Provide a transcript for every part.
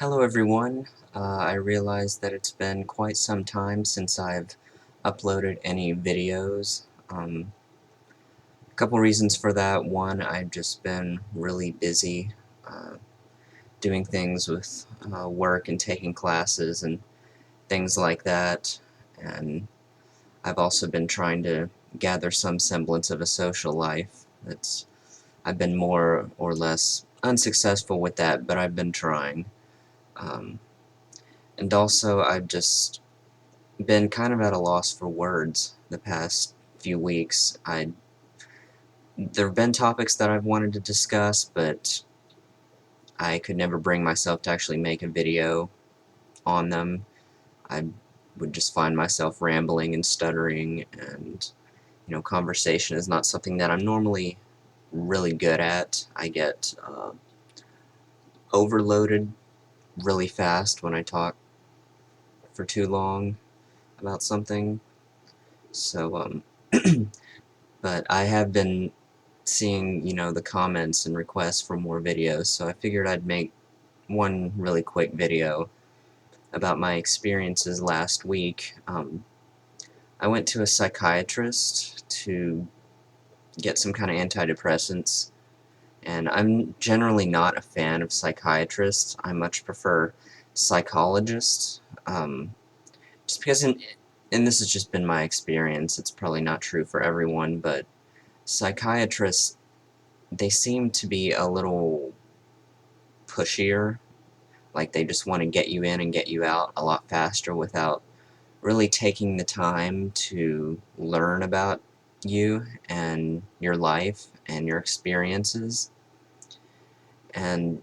Hello everyone. I realize that it's been quite some time since I've uploaded any videos. A couple reasons for that. One, I've just been really busy uh, doing things with work and taking classes and things like that. And I've also been trying to gather some semblance of a social life. I've been more or less unsuccessful with that, but I've been trying. Um, and also, I've just been kind of at a loss for words the past few weeks. There have been topics that I've wanted to discuss, but I could never bring myself to actually make a video on them. I would just find myself rambling and stuttering, and conversation is not something that I'm normally really good at. I get overloaded really fast when I talk for too long about something. So, but I have been seeing, the comments and requests for more videos, so I figured I'd make one really quick video about my experiences last week. I went to a psychiatrist to get some kind of antidepressants, and I'm generally not a fan of psychiatrists. I much prefer psychologists, just because, and this has just been my experience, it's probably not true for everyone, but psychiatrists, they seem to be a little pushier, like they just want to get you in and get you out a lot faster without really taking the time to learn about you and your life and your experiences. And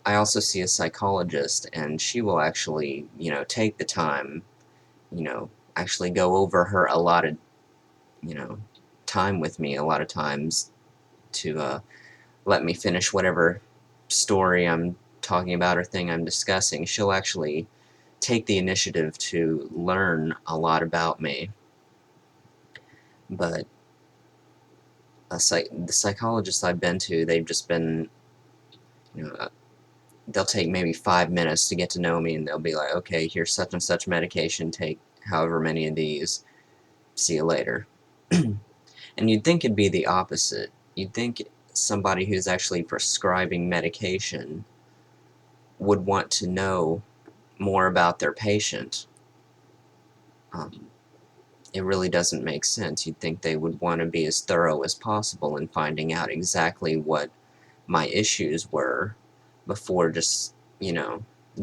I also see a psychologist, and she will actually, take the time, actually go over her allotted, you know, time with me a lot of times to let me finish whatever story I'm talking about or thing I'm discussing. She'll actually take the initiative to learn a lot about me. But the psychologists I've been to, they've just been, you know, uh, they'll take maybe 5 minutes to get to know me, and they'll be like, okay, here's such and such medication, take however many of these, see you later. And you'd think it'd be the opposite. You'd think somebody who's actually prescribing medication would want to know more about their patient. Um, it really doesn't make sense. You'd think they would want to be as thorough as possible in finding out exactly what my issues were before just,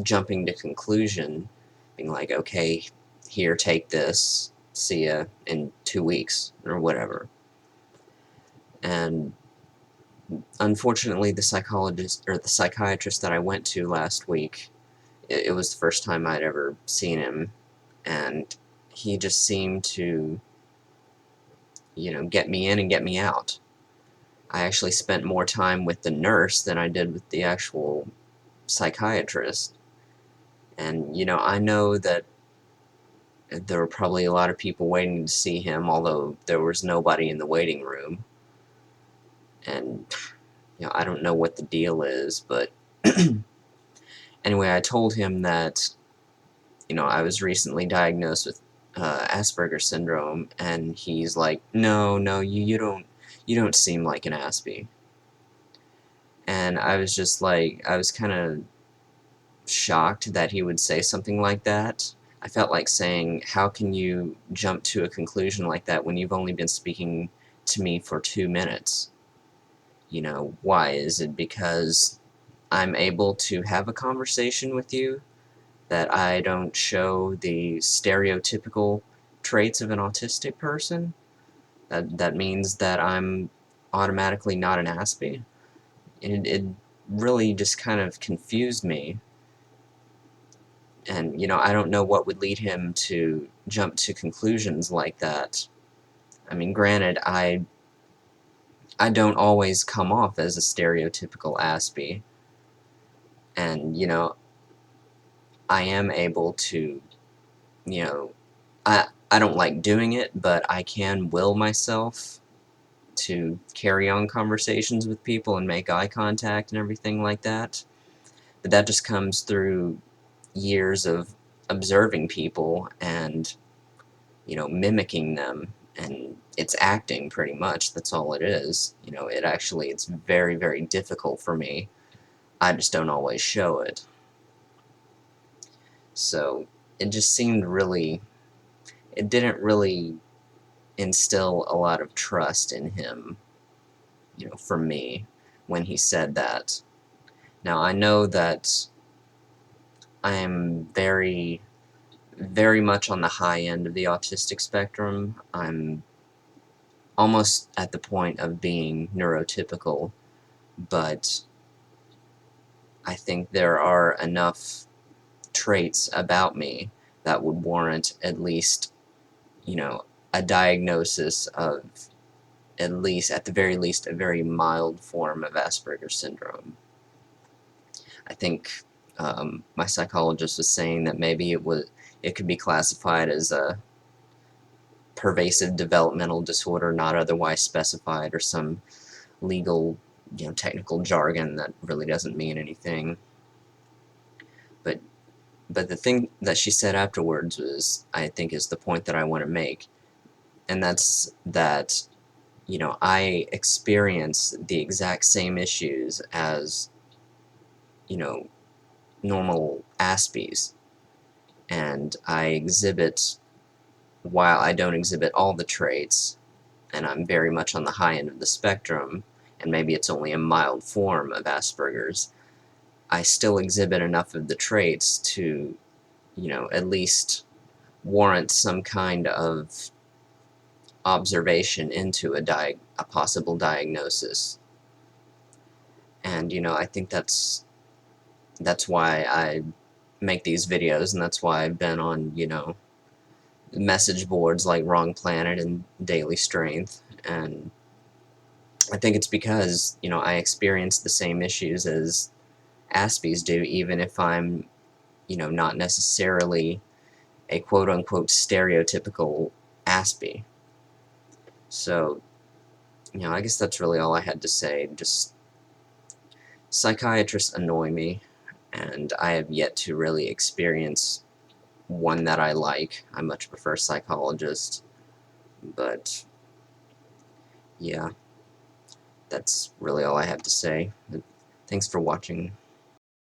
jumping to conclusion, being like, okay, here, take this, see ya in 2 weeks, or whatever. And unfortunately, the psychiatrist that I went to last week, it was the first time I'd ever seen him, and he just seemed to, get me in and get me out. I actually spent more time with the nurse than I did with the actual psychiatrist. And, I know that there were probably a lot of people waiting to see him, although there was nobody in the waiting room. And, I don't know what the deal is, but anyway, I told him that, I was recently diagnosed with Asperger syndrome, and he's like, no, no, you don't seem like an Aspie. And I was just like, I was kind of shocked that he would say something like that. I felt like saying, how can you jump to a conclusion like that when you've only been speaking to me for 2 minutes? Why? Is it because I'm able to have a conversation with you, that I don't show the stereotypical traits of an autistic person? That means that I'm automatically not an Aspie? It really just kind of confused me. And, I don't know what would lead him to jump to conclusions like that. I mean, granted, I don't always come off as a stereotypical Aspie, and, I am able to, you know, I don't like doing it, but I can will myself to carry on conversations with people and make eye contact and everything like that. but that just comes through years of observing people and, you know, mimicking them, and it's acting pretty much. That's all it is. You know, it's very, very difficult for me. I just don't always show it. So it just seemed really, it didn't really instill a lot of trust in him, you know, for me when he said that. Now I know that I am very, very much on the high end of the autistic spectrum. I'm almost at the point of being neurotypical, but I think there are enough traits about me that would warrant at least, you know, a diagnosis of, at least, at the very least, a very mild form of Asperger's syndrome. I think my psychologist was saying that maybe it could be classified as a pervasive developmental disorder not otherwise specified, or some legal, you know, technical jargon that really doesn't mean anything. But the thing that she said afterwards was, I think, is the point that I want to make, and that's that, you know, I experience the exact same issues as, you know, normal Aspies, and I exhibit, while I don't exhibit all the traits, and I'm very much on the high end of the spectrum, and maybe it's only a mild form of Asperger's, I still exhibit enough of the traits to, you know, at least warrant some kind of observation into a possible diagnosis. And, you know, I think that's why I make these videos, and that's why I've been on, you know, message boards like Wrong Planet and Daily Strength, and I think it's because, you know, I experience the same issues as Aspies do, even if I'm, you know, not necessarily a quote-unquote stereotypical Aspie. So, you know, I guess that's really all I had to say. Just, psychiatrists annoy me, and I have yet to really experience one that I like. I much prefer psychologists, but yeah, that's really all I have to say. Thanks for watching.